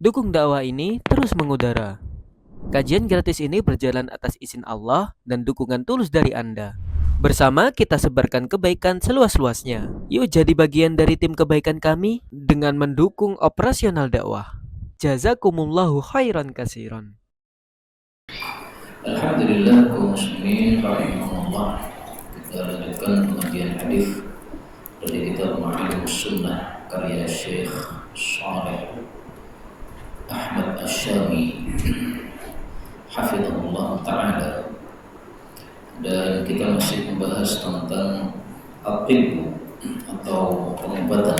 Dukung dakwah ini terus mengudara. Kajian gratis ini berjalan atas izin Allah dan dukungan tulus dari Anda. Bersama kita sebarkan kebaikan seluas-luasnya. Yuk jadi bagian dari tim kebaikan kami dengan mendukung operasional dakwah. Jazakumullahu khairan kasiran. Alhamdulillah kaum muslimin rahimahullah. Kita lanjutkan pengajian hadis dari kitab Ma'alimus Sunnah karya Syekh Shalih Ahmad Asy-Syami hafizahullah taala, dan kita masih membahas tentang at-tibb atau pengobatan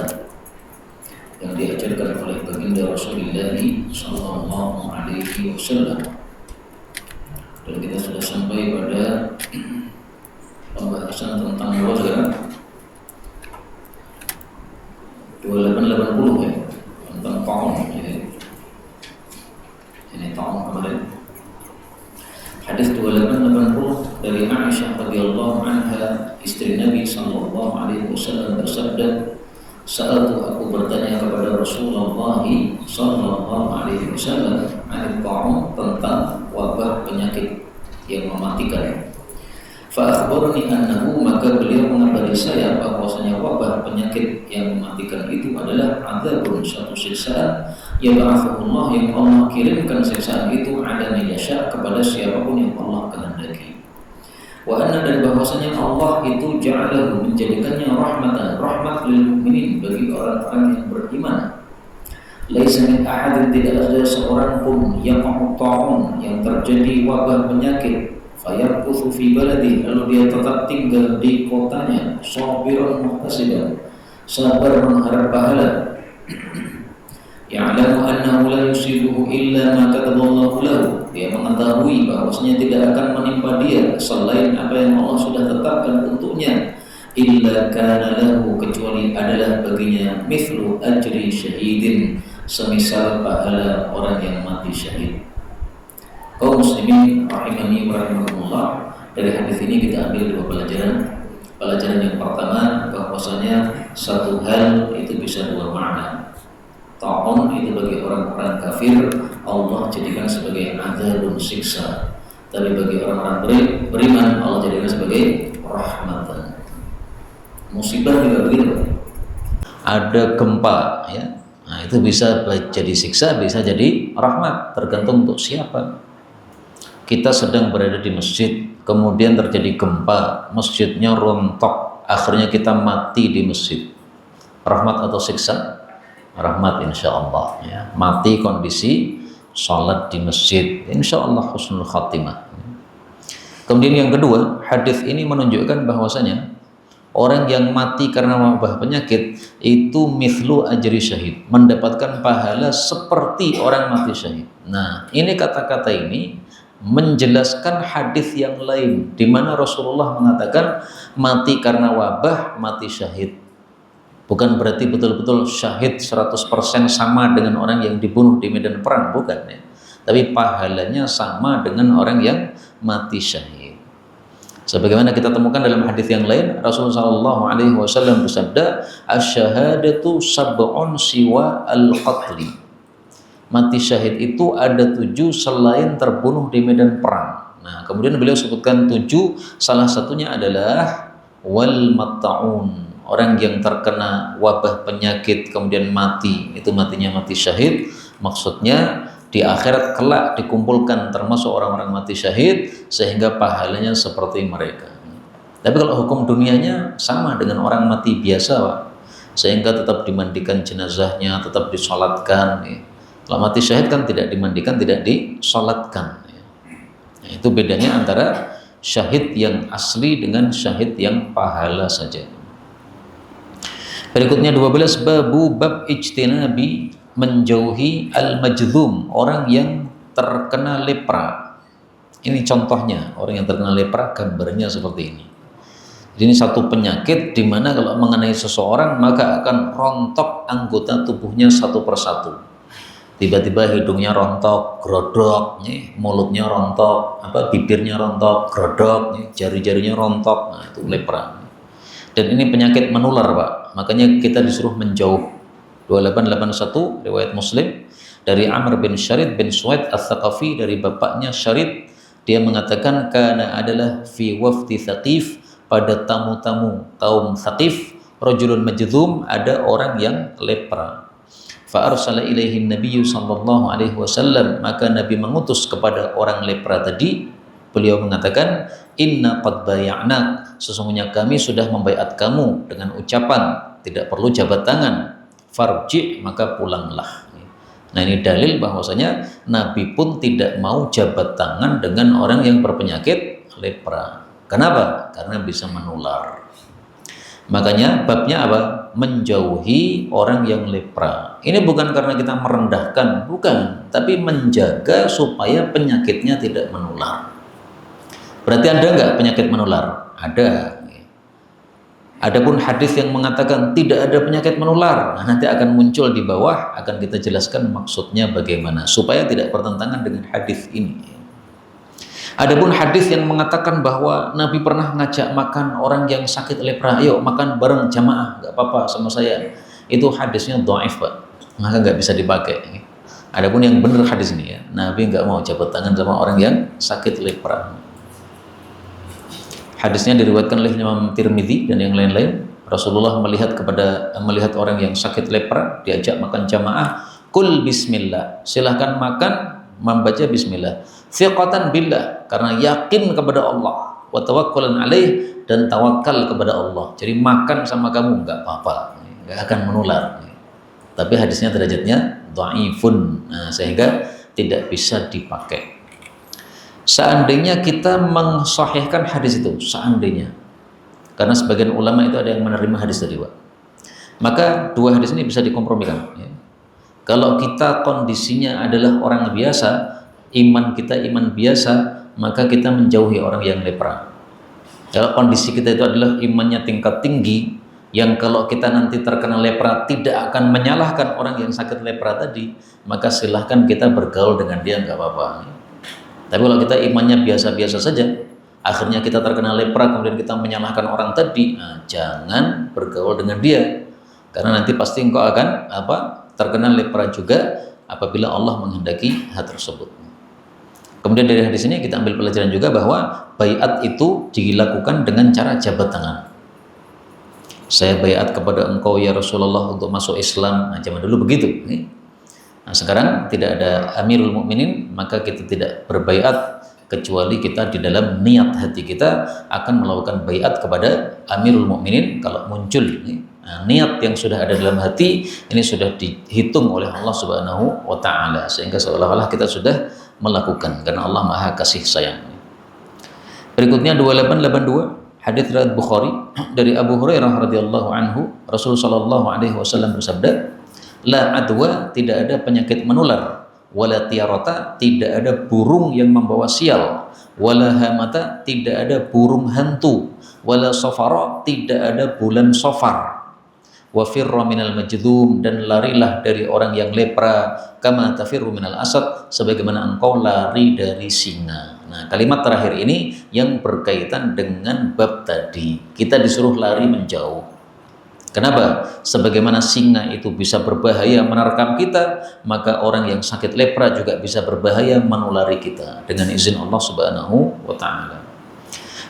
yang diajarkan oleh baginda Rasulullah sallallahu alaihi wasallam. Dan kita sudah sampai pada pembahasan tentang wajah 2880 ya, tentang tahun ya. Ini tahun kemarin. Hadis 2880 dari Aisyah radhiyallahu anha, istri Nabi sallallahu alaihi wasallam bersabda, "Sa'altu, aku bertanya kepada Rasulullah sallallahu alaihi wasallam tentang wabah penyakit yang mematikan. Fa akhbarani annahu, maka beliau mengabari saya bahwasanya wabah penyakit yang mematikan itu adalah adzabun, suatu siksaan yang ba'athullah, yang Allah kirimkan siksaan itu ala man yasha, kepada siapapun yang Allah kehendaki. Wa anna, dan bahwasanya Allah itu ja'alahu, menjadikannya rahmatan, rahmat lil mukminin, bagi orang-orang yang beriman. Laisa min ahadin, tidak ada seorang pun yang ta'un, yang terjadi wabah penyakit, fayarquthu fi baladi, lalu dia tetap tinggal di kotanya, sabiran muhtasiban, sabar mengharap pahala, ya'lamu annahu la yusibuhu illa ma kataballahu lahu, dia mengetahui bahwasanya tidak akan menimpa dia selain apa yang Allah sudah tetapkan untuknya, illa kana lahu, kecuali adalah baginya mithlu ajri syahidin, semisal pahala orang yang mati syahid. Kaum muslimin rahimani wa rahimakumullah, dari hadis ini kita ambil dua pelajaran. Pelajaran yang pertama, bahwasanya satu hal itu bisa dua makna. Ta'un itu bagi orang-orang kafir Allah jadikan sebagai azabun, siksa. Tapi bagi orang-orang beriman Allah jadikan sebagai rahmatan. Musibah juga begitu. Ada gempa ya. Nah, itu bisa jadi siksa, bisa jadi rahmat, tergantung untuk siapa. Kita sedang berada di masjid, kemudian terjadi gempa, masjidnya rontok, akhirnya kita mati di masjid. Rahmat atau siksa? Rahmat insya Allah ya. Mati kondisi sholat di masjid, insya Allah husnul khatimah. Kemudian yang kedua, hadis ini menunjukkan bahwasanya orang yang mati karena wabah penyakit itu mithlu ajri syahid, mendapatkan pahala seperti orang mati syahid. Nah, ini kata-kata ini menjelaskan hadis yang lain di mana Rasulullah mengatakan mati karena wabah, mati syahid. Bukan berarti betul-betul syahid 100% sama dengan orang yang dibunuh di medan perang, bukan ya. Tapi pahalanya sama dengan orang yang mati syahid. Sebagaimana kita temukan dalam hadis yang lain, Rasulullah SAW bersabda, "Asy-syahadatu sab'un siwa al-qatli." Mati syahid itu ada 7 selain terbunuh di medan perang. Nah, kemudian beliau sebutkan 7, salah satunya adalah wal matta'un, orang yang terkena wabah penyakit kemudian mati, itu matinya mati syahid. Maksudnya di akhirat kelak dikumpulkan termasuk orang-orang mati syahid sehingga pahalanya seperti mereka. Tapi kalau hukum dunianya sama dengan orang mati biasa, Pak. Sehingga tetap dimandikan jenazahnya, tetap disolatkan ya. Kalau mati syahid kan tidak dimandikan, tidak disolatkan ya. Nah, itu bedanya antara syahid yang asli dengan syahid yang pahala saja. Berikutnya 12, bab ijtinabi, menjauhi al-majdzum, orang yang terkena lepra. Ini contohnya, orang yang terkena lepra gambarnya seperti ini. Jadi ini satu penyakit di mana kalau mengenai seseorang maka akan rontok anggota tubuhnya satu persatu. Tiba-tiba hidungnya rontok, grodok, mulutnya rontok, bibirnya rontok, grodok, jari-jarinya rontok. Nah, itu lepra. Dan ini penyakit menular, Pak. Makanya kita disuruh menjauh. 2881 riwayat Muslim, dari Amr bin Syarid bin Suwaid Ats-Tsaqafi, dari bapaknya Syarid, dia mengatakan kana adalah fi wafdi Tsaqif, pada tamu-tamu kaum Tsaqif, rajulun majdzum, ada orang yang lepra. Fa arsala ilaihi nabiyyu sallallahu alaihi wasallam, maka Nabi mengutus kepada orang lepra tadi. Beliau mengatakan, inna qad bay'nak, sesungguhnya kami sudah membaiat kamu dengan ucapan tidak perlu jabat tangan, farji, maka pulanglah. Nah, ini dalil bahwasanya Nabi pun tidak mau jabat tangan dengan orang yang berpenyakit lepra. Kenapa? Karena bisa menular. Makanya babnya apa? Menjauhi orang yang lepra. Ini bukan karena kita merendahkan, bukan, tapi menjaga supaya penyakitnya tidak menular. Berarti ada nggak penyakit menular? Ada. Adapun hadis yang mengatakan tidak ada penyakit menular, nah, nanti akan muncul di bawah, akan kita jelaskan maksudnya bagaimana supaya tidak bertentangan dengan hadis ini. Adapun hadis yang mengatakan bahwa Nabi pernah ngajak makan orang yang sakit lepra, ayo makan bareng jamaah, nggak apa-apa sama saya, itu hadisnya dhaif, Pak, maka nggak bisa dipakai. Adapun yang benar hadis ini ya, Nabi nggak mau jabat tangan sama orang yang sakit lepra. Hadisnya diriwayatkan oleh Imam Tirmidzi dan yang lain-lain. Rasulullah melihat orang yang sakit lepra, diajak makan jamaah, kul bismillah, silahkan makan membaca bismillah, thiqatan billah, karena yakin kepada Allah, wa tawakkulan alaih, dan tawakal kepada Allah. Jadi makan sama kamu nggak apa-apa, nggak akan menular. Tapi hadisnya derajatnya dhaifun, nah, sehingga tidak bisa dipakai. Seandainya kita mensahihkan hadis itu, seandainya, karena sebagian ulama itu ada yang menerima hadis tadi, Pak, maka dua hadis ini bisa dikompromikan ya. Kalau kita kondisinya adalah orang biasa, iman kita iman biasa, maka kita menjauhi orang yang lepra. Kalau kondisi kita itu adalah imannya tingkat tinggi, yang kalau kita nanti terkena lepra tidak akan menyalahkan orang yang sakit lepra tadi, maka silahkan kita bergaul dengan dia, nggak apa-apa. Tapi kalau kita imannya biasa-biasa saja, akhirnya kita terkena lepra, kemudian kita menyalahkan orang tadi, nah, jangan bergaul dengan dia, karena nanti pasti engkau akan terkena lepra juga apabila Allah menghendaki hal tersebut. Kemudian dari hadis ini kita ambil pelajaran juga bahwa baiat itu dilakukan dengan cara jabat tangan. Saya baiat kepada engkau ya Rasulullah untuk masuk Islam. Nah, zaman dulu begitu. Nah, sekarang tidak ada Amirul Mukminin, maka kita tidak berbaiat kecuali kita di dalam niat hati kita akan melakukan baiat kepada Amirul Mukminin. Kalau muncul nah, niat yang sudah ada dalam hati, ini sudah dihitung oleh Allah Subhanahu wa taala, sehingga seolah-olah kita sudah melakukan, karena Allah Maha kasih sayang. Berikutnya 2882, hadits riwayat Bukhari dari Abu Hurairah radhiyallahu anhu, Rasulullah sallallahu alaihi wasallam bersabda, la adwa, tidak ada penyakit menular, wala tiarata, tidak ada burung yang membawa sial, wala hamata, tidak ada burung hantu, wala safara, tidak ada bulan safar, wa firra minal majdum, dan larilah dari orang yang lepra, kama tafirru minal asad, sebagaimana engkau lari dari singa. Nah, kalimat terakhir ini yang berkaitan dengan bab tadi, kita disuruh lari menjauh. Kenapa? Sebagaimana singa itu bisa berbahaya menerkam kita, maka orang yang sakit lepra juga bisa berbahaya menulari kita dengan izin Allah Subhanahu wa taala.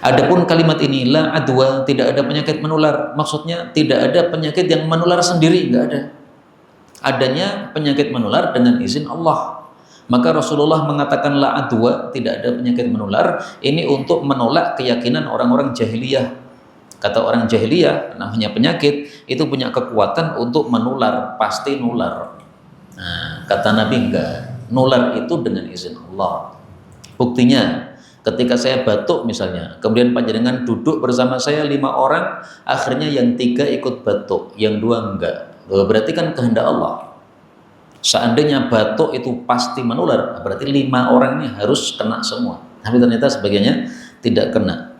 Adapun kalimat ini la adwa, tidak ada penyakit menular, maksudnya tidak ada penyakit yang menular sendiri, enggak ada. Adanya penyakit menular dengan izin Allah. Maka Rasulullah mengatakan la adwa, tidak ada penyakit menular, ini untuk menolak keyakinan orang-orang jahiliyah. Kata orang jahiliyah, namanya penyakit itu punya kekuatan untuk menular, pasti nular. Nah, kata Nabi enggak, nular itu dengan izin Allah. Buktinya, ketika saya batuk misalnya, kemudian panjenengan duduk bersama saya 5 orang, akhirnya yang 3 ikut batuk, yang 2 enggak. Berarti kan kehendak Allah. Seandainya batuk itu pasti menular, berarti 5 orang ini harus kena semua. Tapi ternyata sebagiannya tidak kena.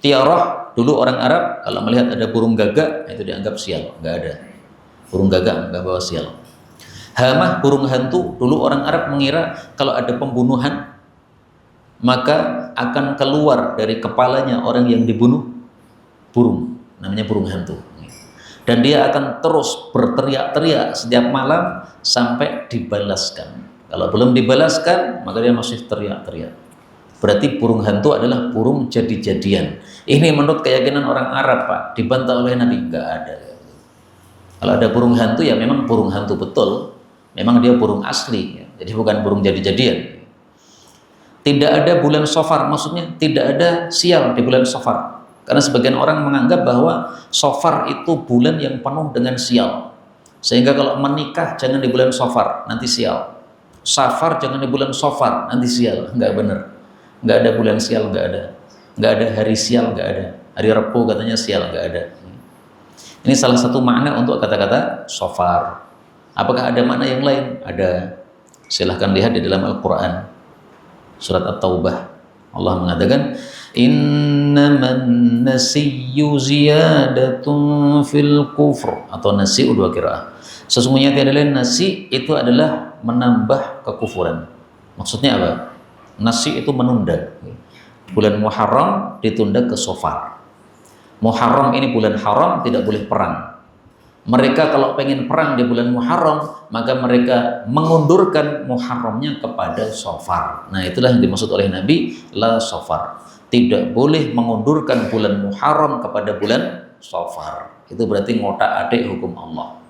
Tiarah, dulu orang Arab kalau melihat ada burung gagak itu dianggap sial, nggak ada. Burung gagak nggak bawa sial. Hamah, burung hantu, dulu orang Arab mengira kalau ada pembunuhan maka akan keluar dari kepalanya orang yang dibunuh burung, namanya burung hantu. dan dia akan terus berteriak-teriak setiap malam sampai dibalaskan. Kalau belum dibalaskan, maka dia masih teriak-teriak. Berarti burung hantu adalah burung jadi-jadian. Ini menurut keyakinan orang Arab, Pak. Dibantah oleh Nabi, enggak ada. Kalau ada burung hantu, ya memang burung hantu betul. Memang dia burung asli, ya. Jadi bukan burung jadi-jadian. Tidak ada bulan Safar, maksudnya tidak ada sial di bulan Safar. Karena sebagian orang menganggap bahwa Safar itu bulan yang penuh dengan sial. Sehingga kalau menikah jangan di bulan Safar, nanti sial. Safar jangan di bulan Safar, nanti sial. Enggak benar. Enggak ada bulan sial, enggak ada. Enggak ada hari sial, enggak ada. Hari Rabu katanya sial, enggak ada. Ini salah satu makna untuk kata-kata Safar. Apakah ada makna yang lain? Ada. Silahkan lihat di dalam Al-Quran. Surat At-Taubah. Allah mengatakan, innaman nasiyyu ziyadatun fil kufr, atau nasi'u dua qiraah. Sesungguhnya tiada lain nasi itu adalah menambah kekufuran. Maksudnya apa? Nasi itu menunda. Bulan Muharram ditunda ke Safar. Muharram ini bulan haram, tidak boleh perang. Mereka kalau pengen perang di bulan Muharram, maka mereka mengundurkan Muharramnya kepada Safar. Nah, itulah yang dimaksud oleh Nabi, la Safar. Tidak boleh mengundurkan bulan Muharram kepada bulan Safar. Itu berarti ngotak-atik hukum Allah.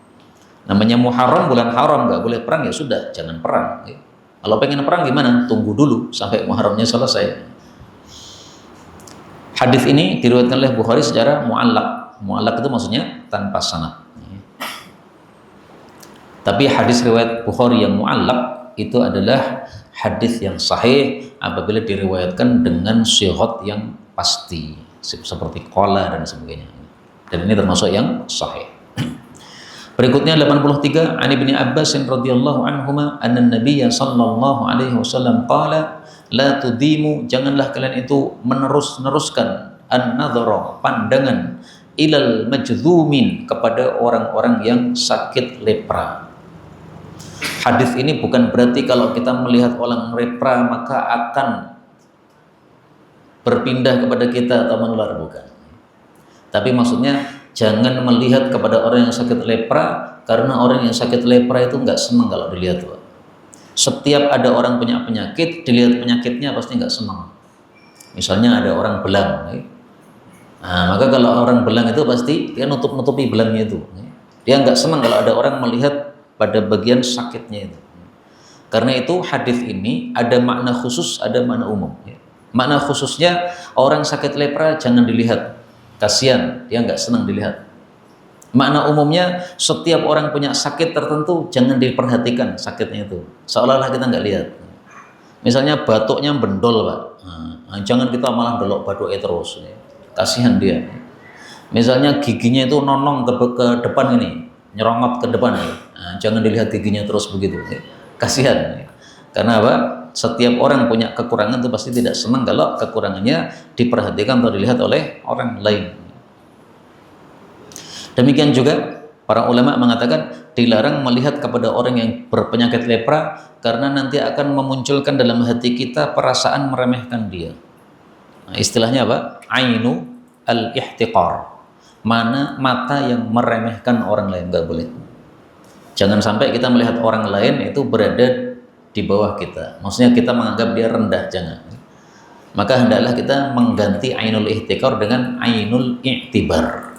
Namanya Muharram, bulan haram, nggak boleh perang, ya sudah, jangan perang. Kalau pengen perang gimana? Tunggu dulu sampai Muharramnya selesai. Hadis ini diriwayatkan oleh Bukhari secara mu'allaq. Mu'allaq itu maksudnya tanpa sanad. Tapi hadis riwayat Bukhari yang mu'allaq itu adalah hadis yang sahih apabila diriwayatkan dengan shihad yang pasti, seperti qala dan sebagainya. Dan ini termasuk yang sahih. Berikutnya 83, an Ibnu Abbas radhiyallahu anhuma anna Nabiyya sallallahu alaihi wasallam qala la tudimu, janganlah kalian itu menerus-neruskan an-nadhara, pandangan, ilal majzumin, kepada orang-orang yang sakit lepra. Hadis ini bukan berarti kalau kita melihat orang lepra maka akan berpindah kepada kita atau menular, bukan. Tapi maksudnya jangan melihat kepada orang yang sakit lepra, karena orang yang sakit lepra itu nggak senang kalau dilihat, Pak. Setiap ada orang punya penyakit, dilihat penyakitnya pasti nggak senang. Misalnya ada orang belang, nah, maka kalau orang belang itu pasti dia nutupi belangnya itu. Dia nggak senang kalau ada orang melihat pada bagian sakitnya itu. Karena itu hadis ini ada makna khusus, ada makna umum. Makna khususnya, orang sakit lepra jangan dilihat, kasihan, dia nggak senang dilihat. Makna umumnya, setiap orang punya sakit tertentu jangan diperhatikan sakitnya itu, seolah-olah kita nggak lihat. Misalnya batuknya bendol, Pak, nah, jangan kita malah delok batuknya terus, kasihan dia. Misalnya giginya itu nonong ke depan ini, nyerongot ke depan, nah, jangan dilihat giginya terus begitu, kasihan. Karena apa? Setiap orang punya kekurangan itu pasti tidak senang kalau kekurangannya diperhatikan atau dilihat oleh orang lain. Demikian juga para ulama mengatakan dilarang melihat kepada orang yang berpenyakit lepra, karena nanti akan memunculkan dalam hati kita perasaan meremehkan dia. Nah, istilahnya apa? Ainu al-ihtiqar. Mana mata yang meremehkan orang lain, nggak boleh. Jangan sampai kita melihat orang lain itu berada di bawah kita, maksudnya kita menganggap dia rendah, jangan. Maka hendaklah kita mengganti ainul ihtikar dengan ainul i'tibar.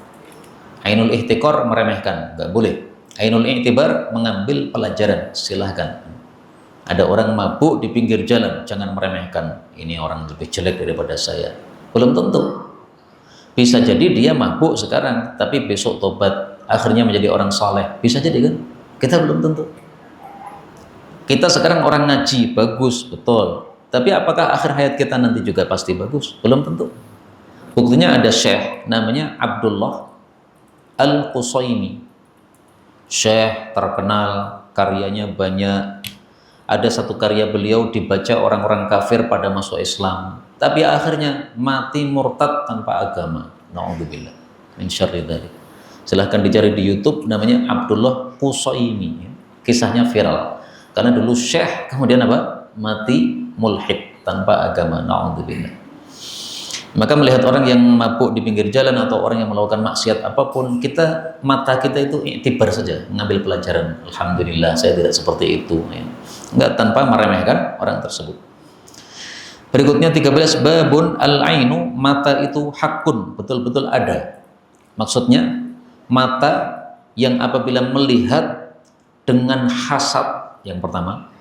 Ainul ihtikar meremehkan, nggak boleh. Ainul i'tibar mengambil pelajaran, silahkan. Ada orang mabuk di pinggir jalan, jangan meremehkan, ini orang lebih jelek daripada saya. Belum tentu. Bisa jadi dia mabuk sekarang, tapi besok tobat, akhirnya menjadi orang saleh. Bisa jadi kan? Kita belum tentu. Kita sekarang orang ngaji, bagus, betul. Tapi apakah akhir hayat kita nanti juga pasti bagus? Belum tentu. Buktinya ada syekh, namanya Abdullah Al-Qusaimi. Syekh terkenal, karyanya banyak. Ada satu karya beliau dibaca orang-orang kafir pada masuk Islam. Tapi akhirnya mati murtad tanpa agama. Na'udzubillah min syarri dzalik. Silahkan dicari di YouTube, namanya Abdullah Qusaimi. Kisahnya viral. Karena dulu syekh, kemudian apa? Mati mulhid tanpa agama. Na'udzubillah. Maka melihat orang yang mabuk di pinggir jalan atau orang yang melakukan maksiat apapun, mata kita itu iktibar saja, mengambil pelajaran. Alhamdulillah saya tidak seperti itu, ya. Enggak, tanpa meremehkan orang tersebut. Berikutnya 13, babun al-ainu, mata itu hakun, betul-betul ada. Maksudnya mata yang apabila melihat dengan hasad yang pertama,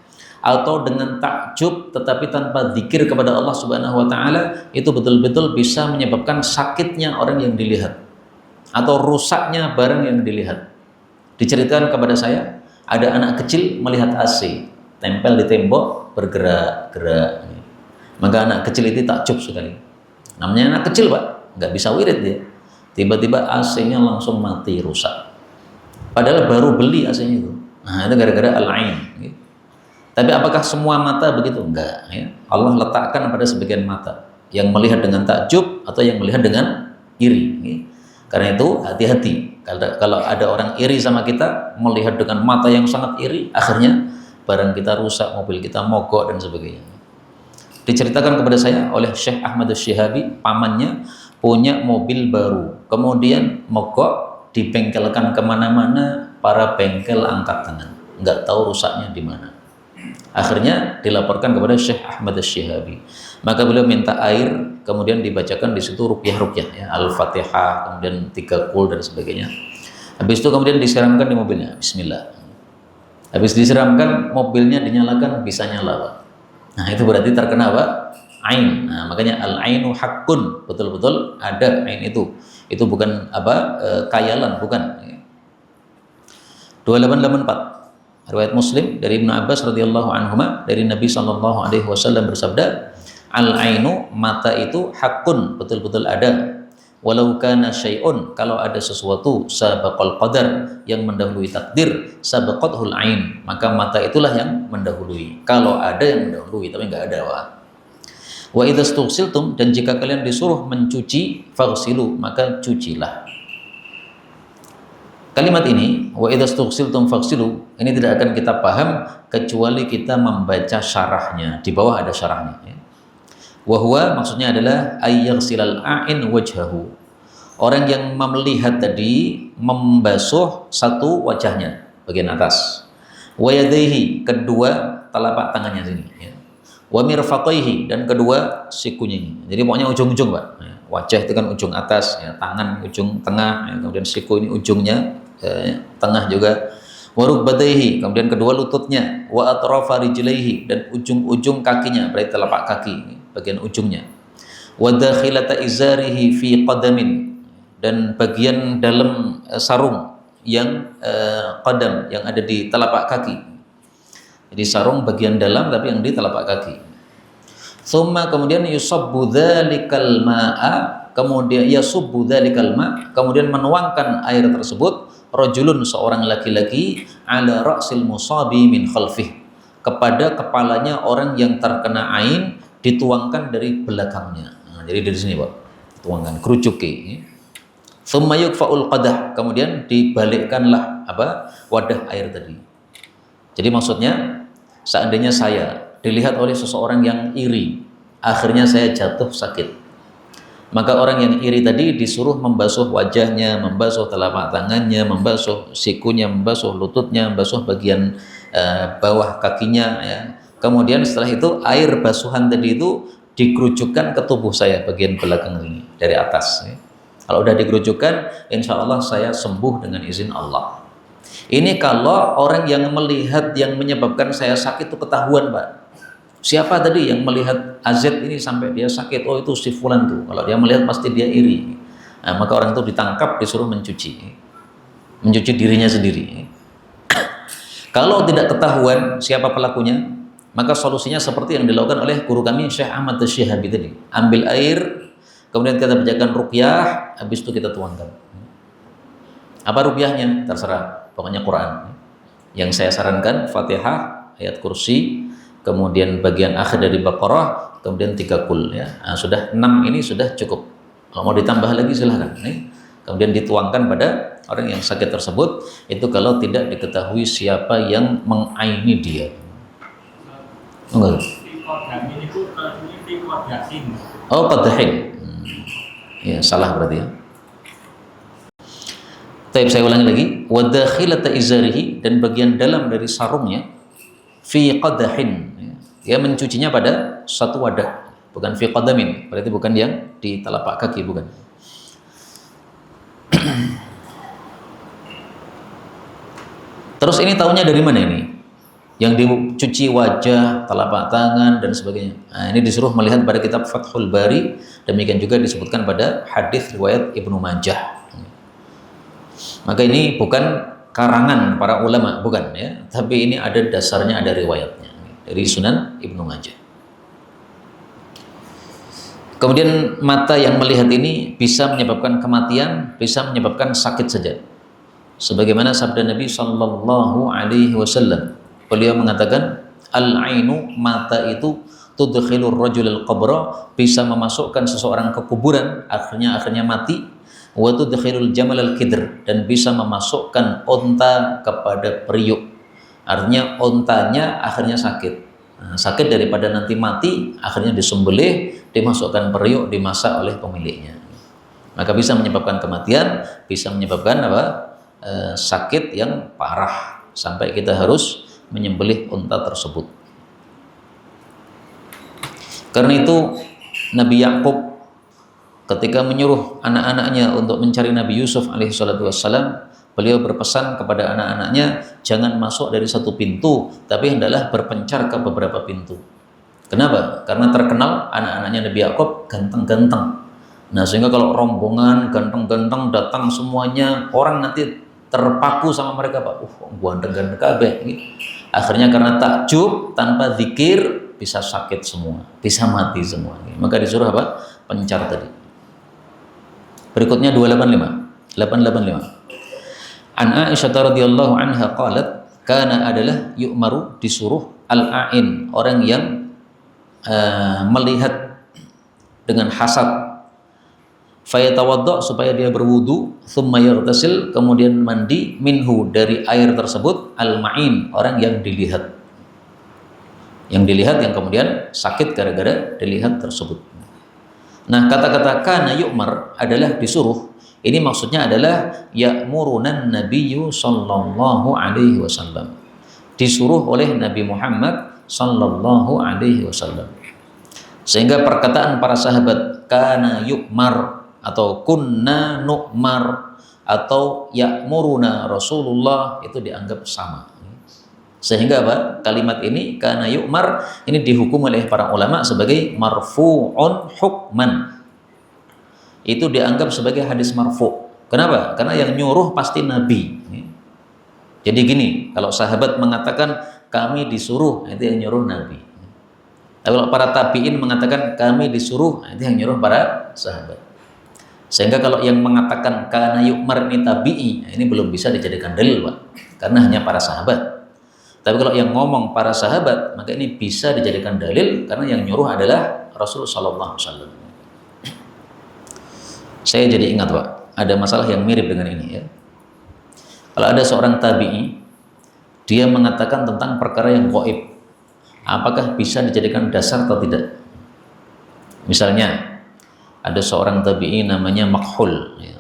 atau dengan takjub tetapi tanpa zikir kepada Allah Subhanahu wa taala, itu betul-betul bisa menyebabkan sakitnya orang yang dilihat atau rusaknya barang yang dilihat. Diceritakan kepada saya, ada anak kecil melihat AC tempel di tembok bergerak-gerak. Maka anak kecil itu takjub sekali. Namanya anak kecil, Pak, nggak bisa wirid dia. Tiba-tiba AC-nya langsung mati, rusak. Padahal baru beli AC-nya itu. Nah, itu gara-gara al-ain. Tapi apakah semua mata begitu? Enggak, ya. Allah letakkan pada sebagian mata yang melihat dengan takjub atau yang melihat dengan iri, ya. Karena itu hati-hati. Kalau ada orang iri sama kita, melihat dengan mata yang sangat iri, akhirnya barang kita rusak, mobil kita mogok dan sebagainya. Diceritakan kepada saya oleh Syekh Ahmad Asy-Syihabi, pamannya punya mobil baru, kemudian mogok, dibengkelkan kemana-mana, para bengkel angkat tangan, nggak tahu rusaknya di mana. Akhirnya dilaporkan kepada Syekh Ahmad Asy-Syihabi. Maka beliau minta air, kemudian dibacakan di situ ruqyah-ruqyah, ya, Al-Fatihah, kemudian 3 qul dan sebagainya. Habis itu kemudian disiramkan di mobilnya, bismillah. Habis disiramkan, mobilnya dinyalakan, bisa nyala, Pak. Nah, itu berarti terkena apa? Ain. Nah, makanya al-ainu haqqun, betul-betul ada ain itu. Itu bukan khayalan, bukan. 2884. Riwayat Muslim dari Ibnu Abbas radhiyallahu anhuma, dari Nabi sallallahu alaihi wasallam bersabda, al-ainu, mata itu hakun, betul-betul ada. Walau kana syai'un, kalau ada sesuatu sabaqal qadar, yang mendahului takdir, sabaqathul ain, maka mata itulah yang mendahului. Kalau ada yang mendahului, tapi enggak ada, Wah. Wa idza stughsiltum, dan jika kalian disuruh mencuci, faghsilu, maka cucilah. Kalimat ini, wa idza stughsiltum faghsilu, ini tidak akan kita paham kecuali kita membaca syarahnya. Di bawah ada syarahnya, ya. Wa huwa, maksudnya adalah ayyaghsilal a'in wajhahu. Orang yang melihat tadi membasuh satu wajahnya, bagian atas. Wa yadayhi, kedua telapak tangannya sini, ya. Wa mirfaqaihi, dan kedua sikunya ini. Jadi pokoknya ujung-ujung, Pak. Ya. Wajah itu kan ujung atas, ya. Tangan ujung tengah, ya. Kemudian siku ini ujungnya tengah juga. Wa rukbataihi, kemudian kedua lututnya. Wa atrafa rijlaihi, dan ujung-ujung kakinya, berarti telapak kaki, bagian ujungnya. Wa dakhilata izarihi fi qadamin, dan bagian dalam sarung yang qadam, yang ada di telapak kaki. Jadi sarung bagian dalam tapi yang di telapak kaki. Tsumma, kemudian yusabbu dzalikal ma'a, kemudian yasubbu dzalikal ma', kemudian menuangkan air tersebut, rajulun, seorang laki-laki, ala ra'sil musabi min khalfih, kepada kepalanya orang yang terkena ain, dituangkan dari belakangnya. Nah, jadi dari sini, Pak, tuangkan, kerucuki. Tsumma yukfa'ul qadah, kemudian dibalikkanlah wadah air tadi. Jadi maksudnya, seandainya saya dilihat oleh seseorang yang iri, akhirnya saya jatuh sakit, maka orang yang iri tadi disuruh membasuh wajahnya, membasuh telapak tangannya, membasuh sikunya, membasuh lututnya, membasuh bagian bawah kakinya, ya. Kemudian setelah itu air basuhan tadi itu dikerucukkan ke tubuh saya bagian belakang ini dari atas, ya. Kalau udah dikerucukkan, insya Allah saya sembuh dengan izin Allah. Ini kalau orang yang melihat yang menyebabkan saya sakit itu ketahuan, Pak. Siapa tadi yang melihat AZ ini sampai dia sakit? Oh, itu si fulan tuh. Kalau dia melihat pasti dia iri. Nah, maka orang itu ditangkap, disuruh mencuci dirinya sendiri. Kalau tidak ketahuan siapa pelakunya, maka solusinya seperti yang dilakukan oleh guru kami Syekh Ahmad Asy-Syihabi tadi. Ambil air, kemudian kita bacakan ruqyah, habis itu kita tuangkan. Apa ruqyahnya? Terserah. Pokoknya Quran. Yang saya sarankan Fatihah, ayat kursi, kemudian bagian akhir dari Baqarah, kemudian 3 qul, ya. Nah, sudah 6 ini sudah cukup. Kalau mau ditambah lagi silahkan. Kemudian dituangkan pada orang yang sakit tersebut, itu kalau tidak diketahui siapa yang mengaini dia. Oh, qadahin. Ya, salah berarti ya. Tapi saya ulangi lagi, wa dakhilata izarihi, dan bagian dalam dari sarungnya, fi qadahin, ya mencucinya pada satu wadah, bukan fi qadamin, berarti bukan yang di telapak kaki, bukan. Terus ini tahunya dari mana ini? Yang dicuci wajah, telapak tangan dan sebagainya. Nah, ini disuruh melihat pada kitab Fathul Bari, demikian juga disebutkan pada hadis riwayat Ibnu Majah. Maka ini bukan karangan para ulama, bukan ya, tapi ini ada dasarnya, ada riwayatnya dari Sunan Ibnu Majah. Kemudian mata yang melihat ini bisa menyebabkan kematian, bisa menyebabkan sakit saja. Sebagaimana sabda Nabi Sallallahu Alaihi Wasallam, beliau mengatakan, al-ainu, mata itu, tudkhilur rajulil qabra, bisa memasukkan seseorang ke kuburan, akhirnya mati. Wa tudkhilul jamal al-kidr, dan bisa memasukkan onta kepada periuk, artinya ontanya akhirnya sakit. Nah, sakit daripada nanti mati, akhirnya disembelih, dimasukkan periuk, dimasak oleh pemiliknya. Maka bisa menyebabkan kematian, bisa menyebabkan apa? Sakit yang parah sampai kita harus menyembelih unta tersebut. Karena itu Nabi Yakub ketika menyuruh anak-anaknya untuk mencari Nabi Yusuf alaihissalatu wassalam, beliau berpesan kepada anak-anaknya, jangan masuk dari satu pintu, tapi hendaklah berpencar ke beberapa pintu. Kenapa? Karena terkenal anak-anaknya Nabi Yakub ganteng-ganteng. Nah, sehingga kalau rombongan ganteng-ganteng datang semuanya, orang nanti terpaku sama mereka, Pak. Ganteng-ganteng kabeh. Akhirnya karena takjub, tanpa zikir, bisa sakit semua, bisa mati semua. Maka disuruh apa? Pencar tadi. Berikutnya 885. An Aisyah radhiyallahu anha qalat, kana adalah yu'maru, disuruh, al-a'in, orang yang melihat dengan hasad, fayatawadda, supaya dia berwudu, thumma yartasil, kemudian mandi, minhu, dari air tersebut, al-ma'in, orang yang dilihat, yang kemudian sakit gara-gara dilihat tersebut. Nah, kata-kata kana yu'mar adalah disuruh. Ini maksudnya adalah ya'murunan nabiyyu sallallahu alaihi wasallam, disuruh oleh Nabi Muhammad sallallahu alaihi wasallam. Sehingga perkataan para sahabat kana yu'mar atau kunna nu'mar atau ya'muruna Rasulullah itu dianggap sama. Sehingga apa? Kalimat ini kana yu'mar ini dihukum oleh para ulama sebagai marfu'un hukman. Itu dianggap sebagai hadis marfu'. Kenapa? Karena yang nyuruh pasti Nabi. Jadi gini, kalau sahabat mengatakan kami disuruh, itu yang nyuruh Nabi. Kalau para tabi'in mengatakan kami disuruh, itu yang nyuruh para sahabat. Sehingga kalau yang mengatakan kana yu'mar ini tabi'i, ini belum bisa dijadikan dalil, Pak. Karena hanya para sahabat. Tapi kalau yang ngomong para sahabat, maka ini bisa dijadikan dalil karena yang nyuruh adalah Rasulullah sallallahu alaihi wasallam. Saya jadi ingat, Pak, ada masalah yang mirip dengan ini ya. Kalau ada seorang tabi'i, dia mengatakan tentang perkara yang gaib, apakah bisa dijadikan dasar atau tidak? Misalnya, ada seorang tabi'i namanya Makhul ya,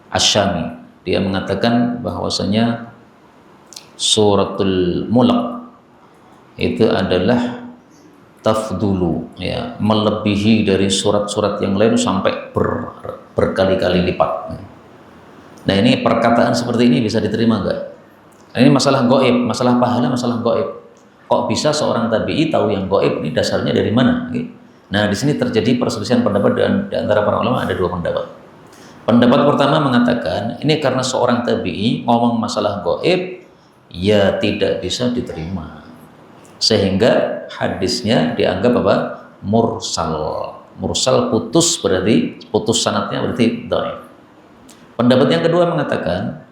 Asy-Syami. Dia mengatakan bahwasanya suratul Mulk itu adalah tafdulu ya, melebihi dari surat-surat yang lain sampai berkali-kali lipat. Nah, ini perkataan seperti ini bisa diterima enggak? Ini masalah gaib, masalah pahala, masalah gaib. Kok bisa seorang tabi'i tahu yang gaib? Ini dasarnya dari mana? Nah, di sini terjadi perselisihan pendapat di antara para ulama, ada dua pendapat. Pendapat pertama mengatakan ini karena seorang tabi'i ngomong masalah gaib, ya tidak bisa diterima. Sehingga hadisnya dianggap apa? Mursal. Mursal putus, berarti putus sanadnya berarti dhaif. Pendapat yang kedua mengatakan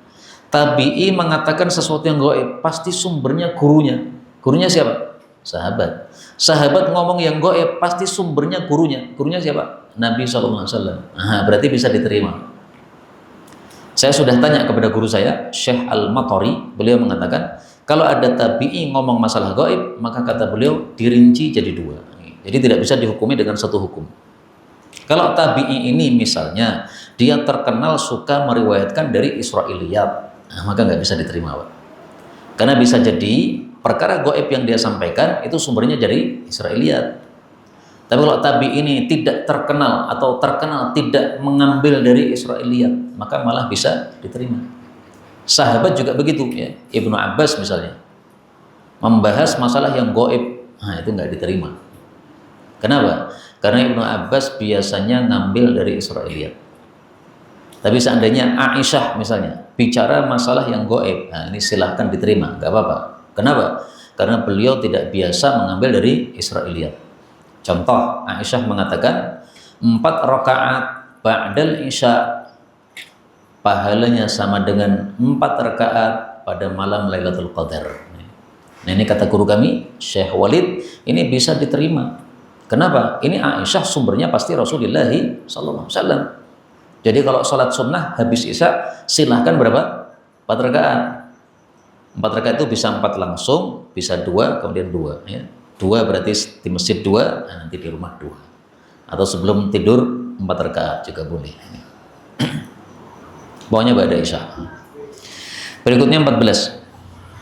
tabi'i mengatakan sesuatu yang gaib pasti sumbernya gurunya. Gurunya siapa? Sahabat. Sahabat ngomong yang gaib pasti sumbernya gurunya. Gurunya siapa? Nabi SAW. Nah, berarti bisa diterima. Saya sudah tanya kepada guru saya, Syekh Al-Matari, beliau mengatakan kalau ada tabi'i ngomong masalah gaib, maka kata beliau dirinci jadi dua. Jadi tidak bisa dihukumi dengan satu hukum. Kalau tabi'i ini misalnya dia terkenal suka meriwayatkan dari Israiliyat, nah, maka nggak bisa diterima, Pak. Karena bisa jadi perkara gaib yang dia sampaikan itu sumbernya dari Israiliyat. Tapi kalau tabi ini tidak terkenal atau terkenal tidak mengambil dari Israiliyat, maka malah bisa diterima. Sahabat juga begitu ya. Ibnu Abbas misalnya membahas masalah yang gaib, nah itu nggak diterima. Kenapa? Karena Ibnu Abbas biasanya ngambil dari Israiliyat. Tapi seandainya Aisyah misalnya bicara masalah yang gaib, nah ini silahkan diterima, nggak apa-apa. Kenapa? Karena beliau tidak biasa mengambil dari Israiliyat. Contoh, Aisyah mengatakan 4 rakaat ba'dal isya pahalanya sama dengan 4 rakaat pada malam Lailatul Qadar. Nah ini kata guru kami, Syekh Walid, ini bisa diterima. Kenapa? Ini Aisyah sumbernya pasti Rasulullah SAW. Jadi kalau sholat sunnah habis isya silahkan berapa? 4 rakaat. 4 rakaat itu bisa 4 langsung, bisa 2, kemudian 2 ya. 2 berarti di masjid 2, nah nanti di rumah 2. Atau sebelum tidur 4 rakaat juga boleh. Pokoknya ba'da isya. Berikutnya 14.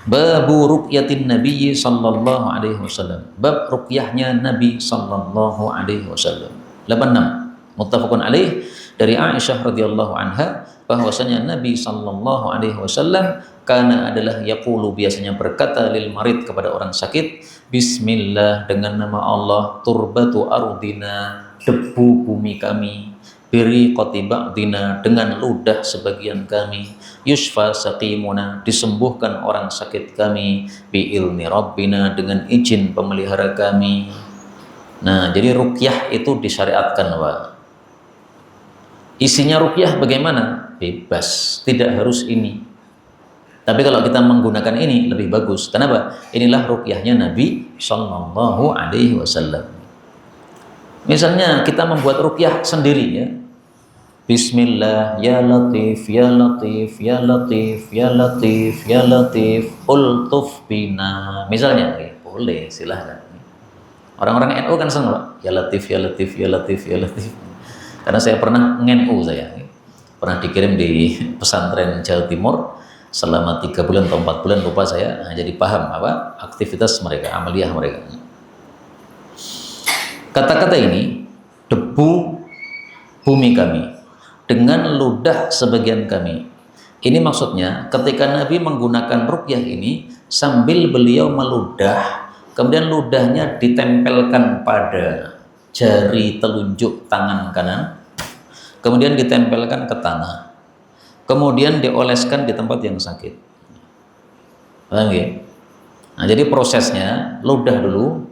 Babu ruqyatin Nabi sallallahu alaihi wasallam. Bab ruqyahnya Nabi sallallahu alaihi wasallam. 86. Muttafaqun alaih dari Aisyah radhiyallahu anha bahwasanya Nabi sallallahu alaihi wasallam karena adalah yaqulu biasanya berkata lil marid kepada orang sakit, bismillah dengan nama Allah, turbatu ardina debu bumi kami, biri qatiba'dina dengan ludah sebagian kami, yusfa saqimuna disembuhkan orang sakit kami, bi ilmi rabbina dengan izin pemelihara kami. Nah, jadi ruqyah itu disyariatkan, Pak. Isinya ruqyah bagaimana? Bebas, tidak harus ini. Tapi kalau kita menggunakan ini lebih bagus. Kenapa? Inilah ruqyahnya Nabi sallallahu alaihi wasallam. Misalnya kita membuat ruqyah sendiri ya. Bismillah, ya latif, ya latif, ya latif, ya latif, ya latif, ultuf bina. Misalnya, boleh, silahkan. Orang-orang NU kan senang, Pak. Ya latif, ya latif, ya latif, ya latif. Karena saya pernah nge-NU saya. Pernah dikirim di pesantren Jawa Timur selama 3 bulan atau 4 bulan lupa saya. Nah, jadi paham apa aktivitas mereka, amaliyah mereka. Kata-kata ini, debu bumi kami dengan ludah sebagian kami. Ini maksudnya ketika Nabi menggunakan ruqyah ini sambil beliau meludah, kemudian ludahnya ditempelkan pada jari telunjuk tangan kanan, kemudian ditempelkan ke tanah, kemudian dioleskan di tempat yang sakit. Paham ya? Nah, jadi prosesnya ludah dulu,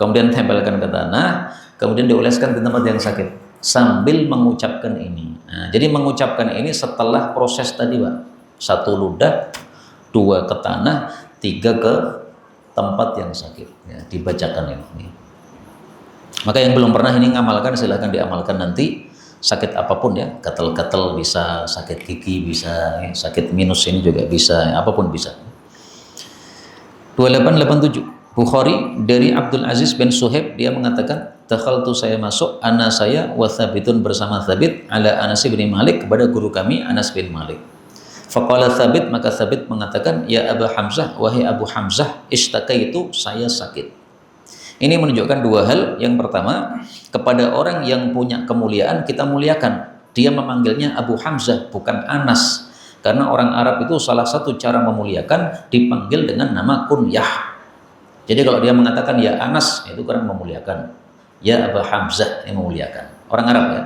kemudian tempelkan ke tanah, kemudian dioleskan di tempat yang sakit sambil mengucapkan ini. Nah, jadi mengucapkan ini setelah proses tadi, Pak. 1 ludah, 2 ke tanah, 3 ke tempat yang sakit. Ya, dibacakan ini. Maka yang belum pernah ini ngamalkan silahkan diamalkan nanti. Sakit apapun ya, gatal-gatal bisa, sakit gigi bisa, ya, sakit minus ini juga bisa, ya, apapun bisa. 2887 Bukhari dari Abdul Aziz bin Suhaib, dia mengatakan, dakhaltu saya masuk, ana saya wa Thabitun bersama Thabit ala Anas bin Malik kepada guru kami Anas bin Malik. Faqala Thabit, maka Thabit mengatakan, ya Abu Hamzah, wahai Abu Hamzah, istakaitu, saya sakit. Ini menunjukkan 2 hal. Yang pertama, kepada orang yang punya kemuliaan kita muliakan. Dia memanggilnya Abu Hamzah, bukan Anas. Karena orang Arab itu salah satu cara memuliakan dipanggil dengan nama kunyah. Jadi kalau dia mengatakan ya Anas, itu kurang memuliakan. Ya Abu Hamzah, yang memuliakan. Orang Arab ya.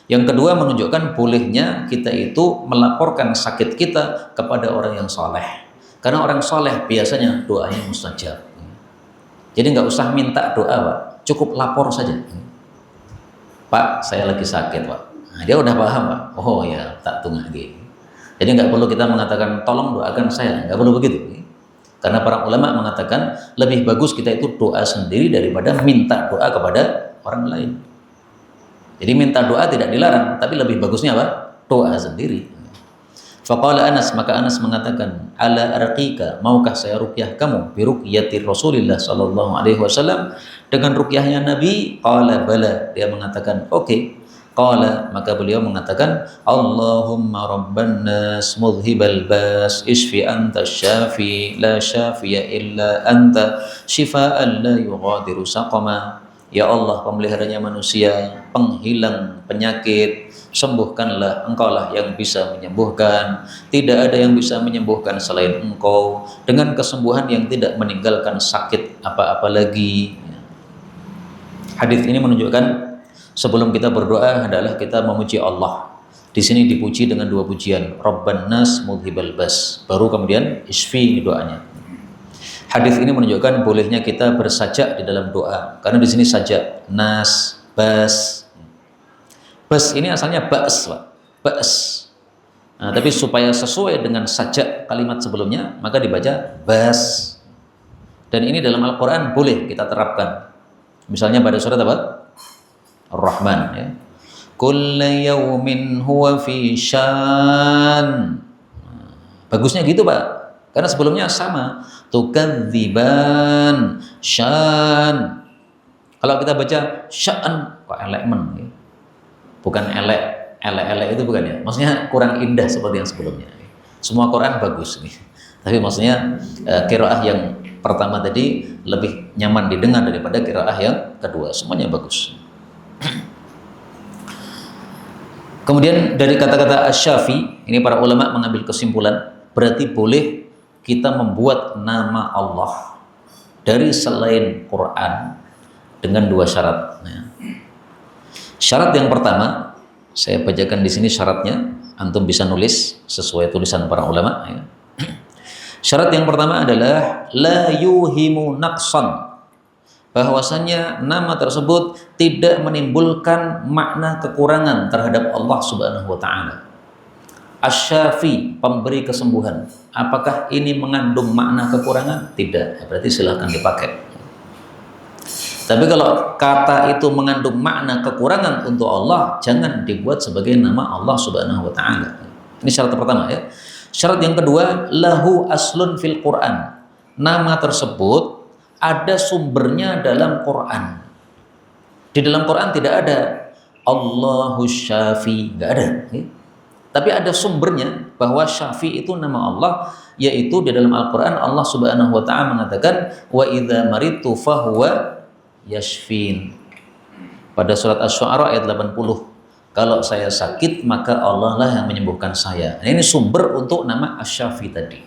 Yang kedua, menunjukkan bolehnya kita itu melaporkan sakit kita kepada orang yang soleh. Karena orang soleh biasanya doanya mustajab. Jadi nggak usah minta doa, Pak. Cukup lapor saja. Pak, saya lagi sakit, Pak. Nah, dia udah paham, Pak. Oh ya, tak tunggu lagi. Jadi nggak perlu kita mengatakan tolong doakan saya, nggak perlu begitu. Karena para ulama mengatakan lebih bagus kita itu doa sendiri daripada minta doa kepada orang lain. Jadi minta doa tidak dilarang, tapi lebih bagusnya apa? Doa sendiri. Faqala Anas, maka Anas mengatakan, ala arqika, maukah saya ruqyah kamu bi ruqyati Rasulillah sallallahu alaihi wasallam dengan ruqyahnya Nabi? Qala bala, dia mengatakan oke. Qala, maka beliau mengatakan, Allahumma rabban nas mudhibal bas isfi anta syafi la syafiya illa anta shifaan la yughadiru saqama. Ya Allah, pemeliharanya manusia, penghilang penyakit, sembuhkanlah, engkaulah yang bisa menyembuhkan, tidak ada yang bisa menyembuhkan selain engkau, dengan kesembuhan yang tidak meninggalkan sakit apa-apa lagi. Hadis ini menunjukkan sebelum kita berdoa adalah kita memuji Allah. Di sini dipuji dengan dua pujian, Rabban nas mudhibal bas, baru kemudian isfi doanya. Hadis ini menunjukkan bolehnya kita bersajak di dalam doa, karena di sini sajak nas bas. Bas ini asalnya bas, Pak. Bas. Nah, tapi supaya sesuai dengan sajak kalimat sebelumnya, maka dibaca bas. Dan ini dalam Al-Quran boleh kita terapkan. Misalnya pada surat apa? Ar-Rahman, ya. Kulla yawmin huwa fi syan. Bagusnya gitu, Pak. Karena sebelumnya sama. Tukadziban syan. Kalau kita baca syan, kok elekmen, ya. Bukan elek itu bukan, ya. Maksudnya kurang indah seperti yang sebelumnya. Semua Quran bagus nih. Tapi maksudnya qiraah yang pertama tadi lebih nyaman didengar daripada qiraah yang kedua. Semuanya bagus. Kemudian dari kata-kata asy-Syafi, ini para ulama mengambil kesimpulan, berarti boleh kita membuat nama Allah dari selain Quran dengan dua syarat. Syarat yang pertama, saya bacakan di sini syaratnya, antum bisa nulis sesuai tulisan para ulama. Syarat yang pertama adalah la yuhimu naqsan, bahwasanya nama tersebut tidak menimbulkan makna kekurangan terhadap Allah Subhanahu wa taala. Asy-Syafi, pemberi kesembuhan. Apakah ini mengandung makna kekurangan? Tidak. Berarti silakan dipakai. Tapi kalau kata itu mengandung makna kekurangan untuk Allah, jangan dibuat sebagai nama Allah Subhanahu wa taala. Ini syarat pertama, ya. Syarat yang kedua, lahu aslun fil Quran. Nama tersebut ada sumbernya dalam Quran. Di dalam Quran tidak ada Allahu Syafi, nggak ada. Tapi ada sumbernya bahwa Syafi itu nama Allah, yaitu di dalam Al-Quran Allah Subhanahu Wa Taala mengatakan wa idza maritu fahuwa yashfin. Pada surat Asy-Syu'ara ayat 80, kalau saya sakit maka Allah lah yang menyembuhkan saya. Nah, ini sumber untuk nama Asy-Syafi tadi.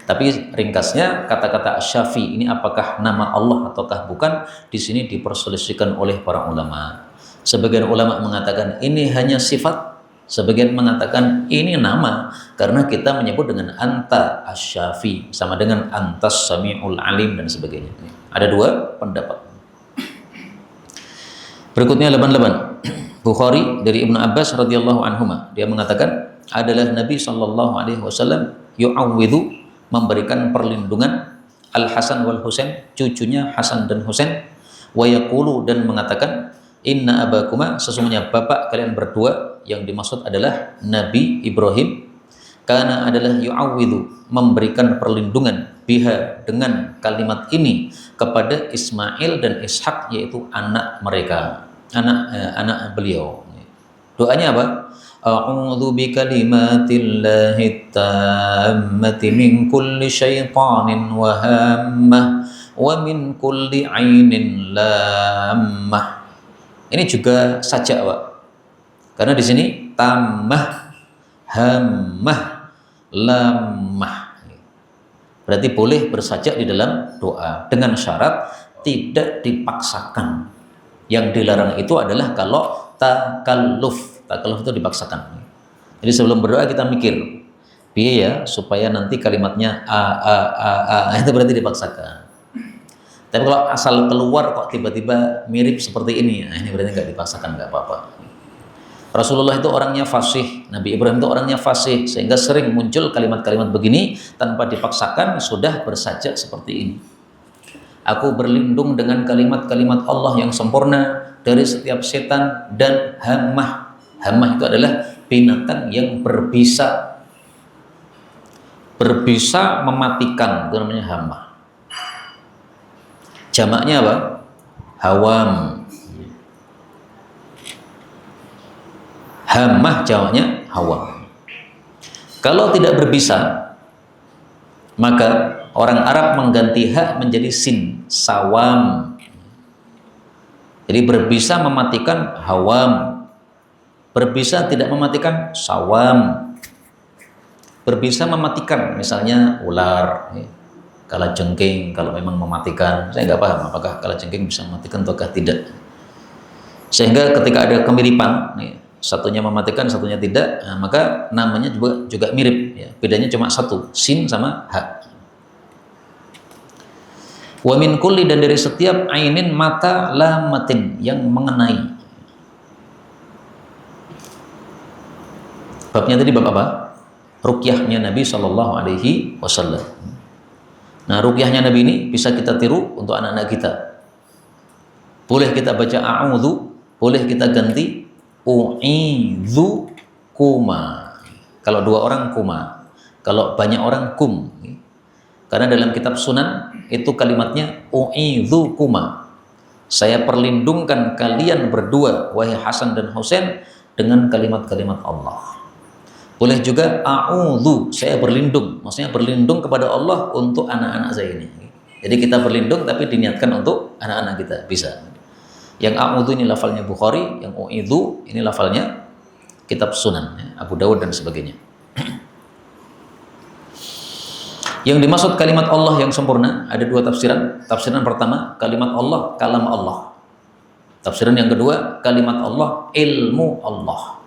Tapi ringkasnya kata-kata Asy-Syafi ini apakah nama Allah ataukah bukan, di sini diperselisihkan oleh para ulama. Sebagian ulama mengatakan ini hanya sifat, sebagian mengatakan ini nama karena kita menyebut dengan anta Asy-Syafi sama dengan antas samiul alim dan sebagainya. Ada dua pendapat. Berikutnya 88. Bukhari dari Ibnu Abbas radhiyallahu anhuma, dia mengatakan adalah Nabi sallallahu alaihi wasallam yu'awwidhu, memberikan perlindungan Al-Hasan wal Husain, cucunya Hasan dan Husain, wa yaqulu, dan mengatakan inna abakuma, sesungguhnya bapak kalian berdua, yang dimaksud adalah Nabi Ibrahim, karena adalah yu'awwidhu, memberikan perlindungan biha, dengan kalimat ini, kepada Ismail dan Ishak, yaitu anak mereka, anak beliau. Doanya apa? A'udzu bikalimatillahi tammati min kulli syaitanin wa hammah wa min kulli ainin lammah. Ini juga sajak, Pak. Karena di sini tammah, hammah, lammah. Berarti boleh bersajak di dalam doa dengan syarat tidak dipaksakan. Yang dilarang itu adalah kalau takalluf. Takalluf itu dipaksakan. Jadi sebelum berdoa kita mikir, piye ya supaya nanti kalimatnya a itu berarti dipaksakan. Tapi kalau asal keluar kok tiba-tiba mirip seperti ini, nah ini berarti nggak dipaksakan, nggak apa-apa. Rasulullah itu orangnya fasih, Nabi Ibrahim itu orangnya fasih, sehingga sering muncul kalimat-kalimat begini tanpa dipaksakan, sudah bersajak seperti ini. Aku berlindung dengan kalimat-kalimat Allah yang sempurna dari setiap setan dan hammah. Hammah itu adalah binatang yang berbisa mematikan, itu namanya hammah. Jamaknya apa? hawam. Hamah jamaknya hawam. Kalau tidak berbisa, maka orang Arab mengganti ha menjadi sin, sawam. Jadi berbisa mematikan hawam, berbisa tidak mematikan sawam. Berbisa mematikan misalnya ular, kalajengking kalau memang mematikan. Saya nggak paham apakah kalajengking bisa mematikan ataukah tidak. Sehingga ketika ada kemiripan, satunya mematikan, satunya tidak, nah, maka namanya juga mirip. Ya. Bedanya cuma satu, sin sama ha. Wa min kulli, dan dari setiap ainin mata lamatin yang mengenai. Babnya tadi bab apa? Ruqyahnya Nabi Shallallahu Alaihi Wasallam. Nah, ruqyahnya Nabi ini bisa kita tiru untuk anak-anak kita. Boleh kita baca a'udzu, boleh kita ganti u'idzu kuma. Kalau dua orang kuma, kalau banyak orang kum. Karena dalam kitab Sunan itu kalimatnya u'idzu kuma. Saya perlindungkan kalian berdua, wahai Hasan dan Husain, dengan kalimat-kalimat Allah. Boleh juga a'udzu, saya berlindung. Maksudnya berlindung kepada Allah untuk anak-anak saya ini. Jadi kita berlindung tapi diniatkan untuk anak-anak kita, bisa. Yang a'udzu ini lafalnya Bukhari, yang u'idzu ini lafalnya kitab Sunan, Abu Dawud dan sebagainya. Yang dimaksud kalimat Allah yang sempurna ada dua tafsiran. Tafsiran pertama, kalimat Allah, kalam Allah. Tafsiran yang kedua, kalimat Allah, ilmu Allah.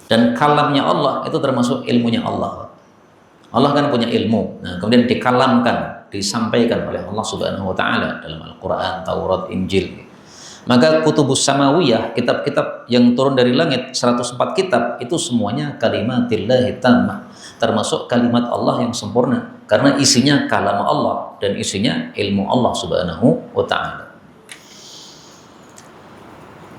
Dan kalamnya Allah itu termasuk ilmunya Allah. Allah kan punya ilmu. Nah, kemudian dikalamkan, disampaikan oleh Allah Subhanahu wa taala dalam Al-Qur'an, Taurat, Injil. Maka kutubus samawiyah, kitab-kitab yang turun dari langit, 104 kitab, itu semuanya kalimatillahi tammah, termasuk kalimat Allah yang sempurna, karena isinya kalam Allah dan isinya ilmu Allah Subhanahu wa taala.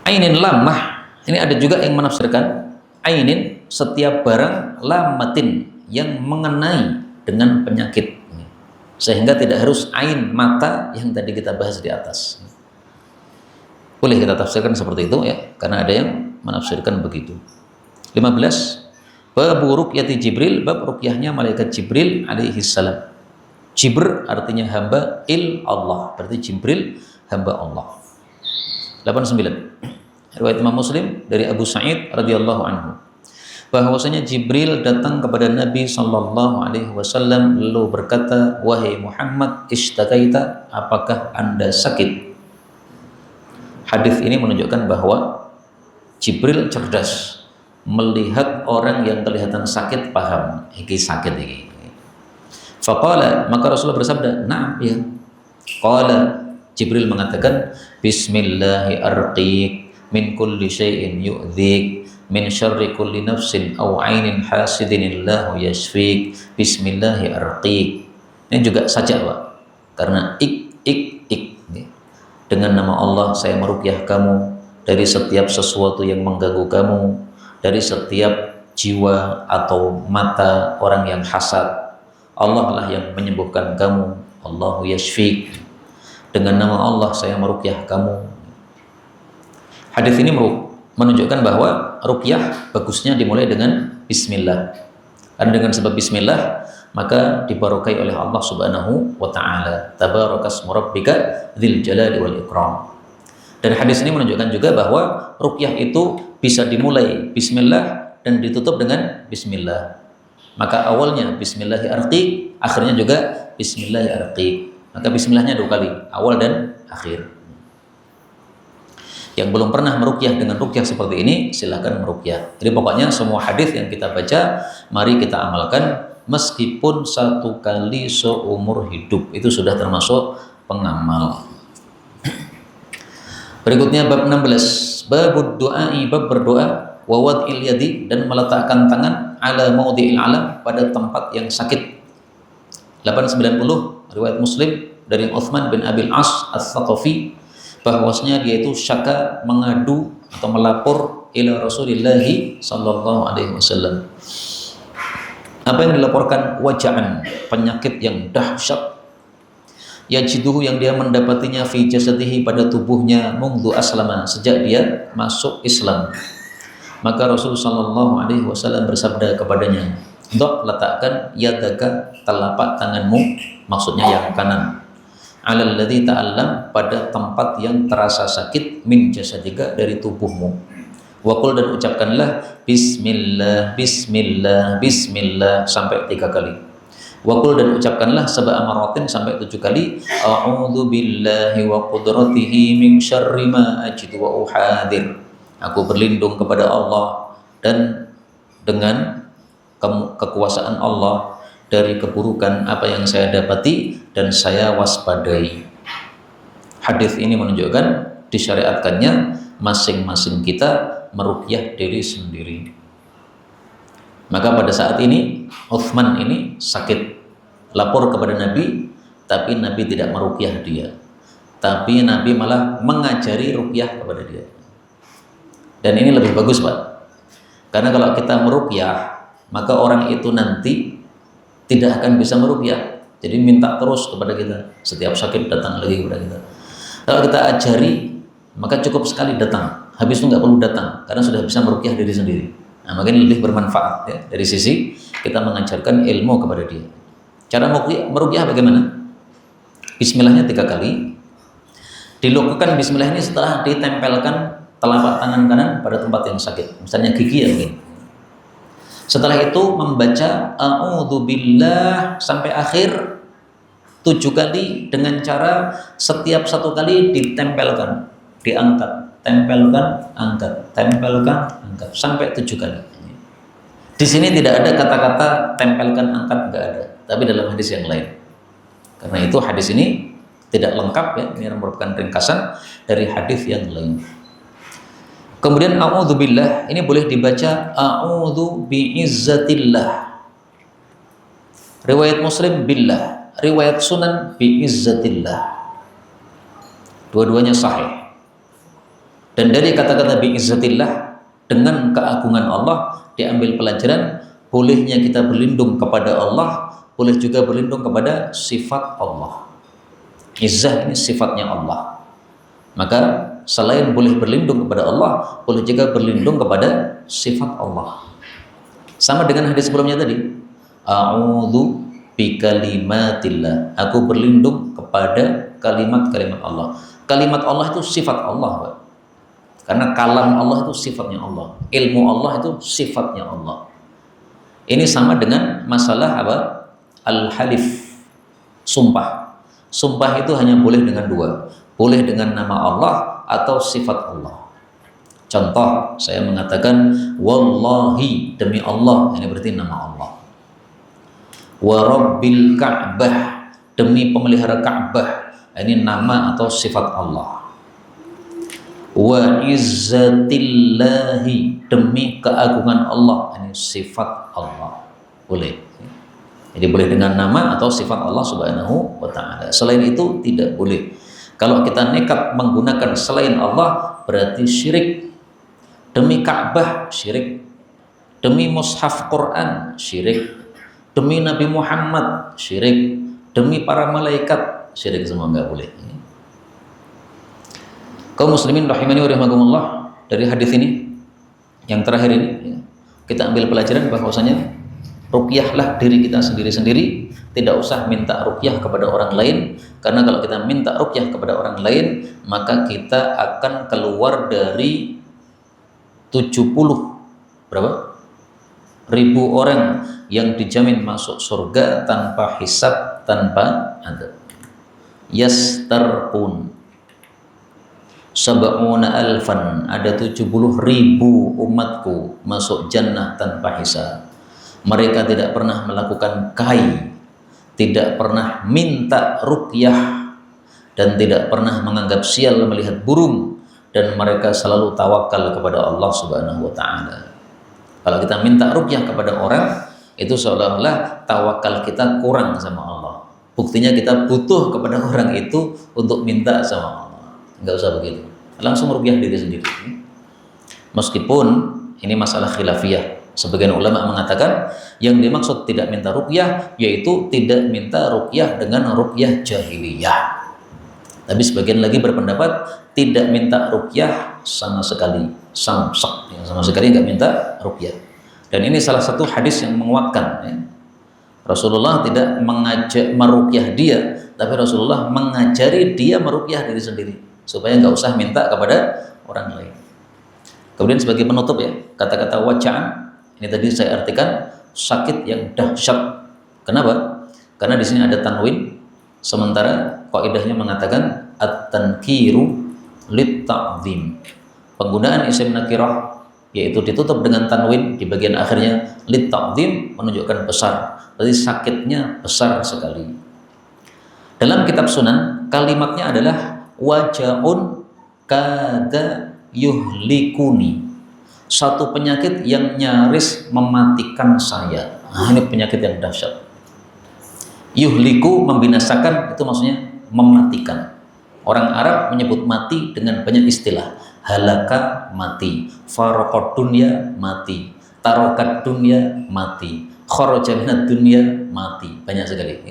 Ainin lamah, ini ada juga yang menafsirkan ainin setiap barang, lamatin yang mengenai dengan penyakit, sehingga tidak harus ain mata yang tadi kita bahas di atas. Boleh kita tafsirkan seperti itu ya, karena ada yang menafsirkan begitu. 15. Bab ruqyati Jibril, bab ruqyahnya malaikat Jibril alaihi salam. Jibr artinya hamba Allah, berarti Jibril hamba Allah. 89. Riwayat Imam Muslim dari Abu Sa'id radhiyallahu anhu, bahwasanya Jibril datang kepada Nabi sallallahu alaihi wasallam lalu berkata, wahai Muhammad, ishtakaita, apakah Anda sakit? Hadis ini menunjukkan bahwa Jibril cerdas, melihat orang yang kelihatan sakit paham, iki sakit iki. Faqala, maka Rasulullah bersabda, na'am ya. Qala, Jibril mengatakan, bismillahi arqiq min kulli syai'in yu'dhik min syarri kulli nafsin aw 'ainin hasidin illahu yashfik bismillahi arqiq. Ini juga sajak, Pak. Karena ik dengan nama Allah saya meruqyah kamu dari setiap sesuatu yang mengganggu kamu, dari setiap jiwa atau mata orang yang hasad. Allah lah yang menyembuhkan kamu. Allahu yashfik. Dengan nama Allah saya meruqyah kamu. Hadis ini menunjukkan bahwa ruqyah bagusnya dimulai dengan bismillah. Karena dengan sebab bismillah maka dibarokai oleh Allah Subhanahu wa taala. Tabarakasmu rabbika dzil jalali wal ikram. Dan hadis ini menunjukkan juga bahwa ruqyah itu bisa dimulai bismillah dan ditutup dengan bismillah. Maka awalnya bismillahi arqiq, akhirnya juga bismillahi arqiq. Maka bismillahnya 2 kali, awal dan akhir. Yang belum pernah meruqyah dengan ruqyah seperti ini, silakan meruqyah. Jadi pokoknya semua hadis yang kita baca, mari kita amalkan meskipun 1 kali seumur hidup. Itu sudah termasuk pengamal. Berikutnya bab 16, babud du'ai, bab berdoa, wa wad'il yadi, dan meletakkan tangan ala maudhi'il alam, pada tempat yang sakit. 890 riwayat Muslim dari Utsman bin Abil As Ats-Tsaqafi, bahwasanya dia itu syaka, mengadu atau melapor ila Rasulillah sallallahu alaihi wasallam. Apa yang dilaporkan? Waja'an, penyakit yang dahsyat. yajiduhu yang dia mendapatinya fi jasadihi pada tubuhnya mungdu aslama sejak dia masuk Islam. Maka Rasul sallallahu alaihi wasallam bersabda kepadanya, "Dok, letakkan yadaka telapak tanganmu," maksudnya yang kanan, "alal ladzi ta'allam pada tempat yang terasa sakit min jasadika dari tubuhmu. Wa qul dan ucapkanlah bismillah bismillah bismillah sampai 3 kali. Wa qul dan ucapkanlah sab'a maratin sampai 7 kali. A'udzu billahi wa qudratihi min syarri ma ajidu wa uhadir. Aku berlindung kepada Allah dan dengan kekuasaan Allah dari keburukan apa yang saya dapati dan saya waspadai." Hadis ini menunjukkan disyariatkannya masing-masing kita meruqyah diri sendiri. Maka pada saat ini Utsman ini sakit, lapor kepada Nabi, tapi Nabi tidak meruqyah dia, tapi Nabi malah mengajari ruqyah kepada dia. Dan ini lebih bagus, Pak, karena kalau kita meruqyah maka orang itu nanti tidak akan bisa meruqyah, jadi minta terus kepada kita, setiap sakit datang lagi kepada kita. Kalau kita ajari maka cukup sekali datang, habis itu nggak perlu datang karena sudah bisa meruqyah diri sendiri. Nah, maka ini lebih bermanfaat ya, dari sisi kita mengajarkan ilmu kepada dia. Cara meruqyah bagaimana? Bismillahnya 3 kali. Dilakukan bismillah ini setelah ditempelkan telapak tangan kanan pada tempat yang sakit, misalnya gigi ya mungkin. Setelah itu membaca a'udzubillah sampai akhir 7 kali dengan cara setiap 1 kali ditempelkan, diangkat, tempelkan, angkat, tempelkan, angkat sampai 7 kali. Di sini tidak ada kata-kata tempelkan, angkat, enggak ada, tapi dalam hadis yang lain. Karena itu hadis ini tidak lengkap ya, ini merupakan ringkasan dari hadis yang lain. Kemudian a'udzubillah ini boleh dibaca a'udzu biizzatillah. Riwayat Muslim billah, riwayat Sunan biizzatillah. Dua-duanya sahih. Dan dari kata-kata biizzatillah dengan keagungan Allah diambil pelajaran bolehnya kita berlindung kepada Allah, boleh juga berlindung kepada sifat Allah. Izzah ini sifatnya Allah. Maka selain boleh berlindung kepada Allah, boleh juga berlindung kepada sifat Allah. Sama dengan hadis sebelumnya tadi. A'udzu bikalimatillah. Aku berlindung kepada kalimat-kalimat Allah. Kalimat Allah itu sifat Allah, Pak. Karena kalam Allah itu sifatnya Allah. Ilmu Allah itu sifatnya Allah. Ini sama dengan masalah apa? Al-halif. Sumpah. Sumpah itu hanya boleh dengan 2. Boleh dengan nama Allah atau sifat Allah. Contoh, saya mengatakan wallahi, demi Allah, ini berarti nama Allah. Wa rabbil Ka'bah, demi pemelihara Ka'bah, ini nama atau sifat Allah. Wa izzatillahi, demi keagungan Allah, ini sifat Allah. Boleh. Jadi boleh dengan nama atau sifat Allah Subhanahu wa ta'ala. Selain itu tidak boleh. Kalau kita nekat menggunakan selain Allah berarti syirik. Demi Ka'bah syirik, demi mushaf Quran syirik, demi Nabi Muhammad syirik, demi para malaikat syirik, semua nggak boleh. Kaum muslimin rahimani wa rahimakumullah, dari hadis ini yang terakhir ini kita ambil pelajaran bahwasanya ruqyahlah diri kita sendiri-sendiri, tidak usah minta ruqyah kepada orang lain, karena kalau kita minta ruqyah kepada orang lain maka kita akan keluar dari 70 berapa? ribu orang yang dijamin masuk surga tanpa hisab, tanpa adab. Yastarqun sab'una alfan, ada 70.000 umatku masuk jannah tanpa hisab. Mereka tidak pernah melakukan kai, tidak pernah minta ruqyah, dan tidak pernah menganggap sial melihat burung, dan mereka selalu tawakal kepada Allah Subhanahu wa ta'ala. Kalau kita minta ruqyah kepada orang, itu seolah-olah tawakal kita kurang sama Allah. Buktinya kita butuh kepada orang itu untuk minta sama Allah. Enggak usah begitu. Langsung ruqyah diri sendiri. Meskipun ini masalah khilafiyah, Sebagian ulama mengatakan yang dimaksud tidak minta ruqyah yaitu tidak minta ruqyah dengan ruqyah jahiliyah. Tapi sebagian lagi berpendapat tidak minta ruqyah sama sekali, samsak, ya, sama sekali nggak minta ruqyah. Dan ini salah satu hadis yang menguatkan. Ya. Rasulullah tidak mengajak meruqyah dia, tapi Rasulullah mengajari dia meruqyah diri sendiri supaya nggak usah minta kepada orang lain. Kemudian sebagai penutup ya, kata-kata waja'an ini tadi saya artikan sakit yang dahsyat. Kenapa? Karena di sini ada tanwin, sementara kaidahnya mengatakan at-tankiru lit-ta'zim. Penggunaan isim nakirah yaitu ditutup dengan tanwin di bagian akhirnya lit-ta'zim menunjukkan besar. Berarti sakitnya besar sekali. Dalam kitab Sunan kalimatnya adalah wajaun kada yuhlikuni, satu penyakit yang nyaris mematikan saya. Nah, ini penyakit yang dahsyat. Yuhliku membinasakan, itu maksudnya mematikan. Orang Arab menyebut mati dengan banyak istilah. Halaka mati, faraqad dunya mati, tarokat dunya mati, kharaja minad dunya mati. Banyak sekali.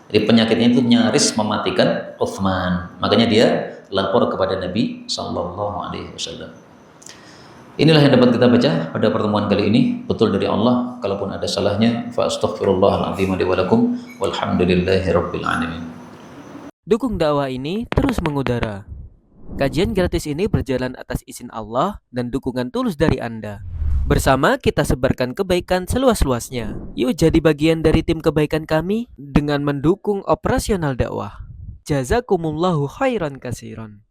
Jadi penyakitnya itu nyaris mematikan Utsman. Makanya dia lapor kepada Nabi sallallahu alaihi wasallam. Inilah yang dapat kita baca pada pertemuan kali ini. Betul dari Allah. Kalaupun ada salahnya, fa astaghfirullahaladzim li wa lakum walhamdulillahirabbil alamin. Dukung dakwah ini terus mengudara. Kajian gratis ini berjalan atas izin Allah dan dukungan tulus dari Anda. Bersama kita sebarkan kebaikan seluas-luasnya. Yuk jadi bagian dari tim kebaikan kami dengan mendukung operasional dakwah. Jazakumullahu khairan katsiran.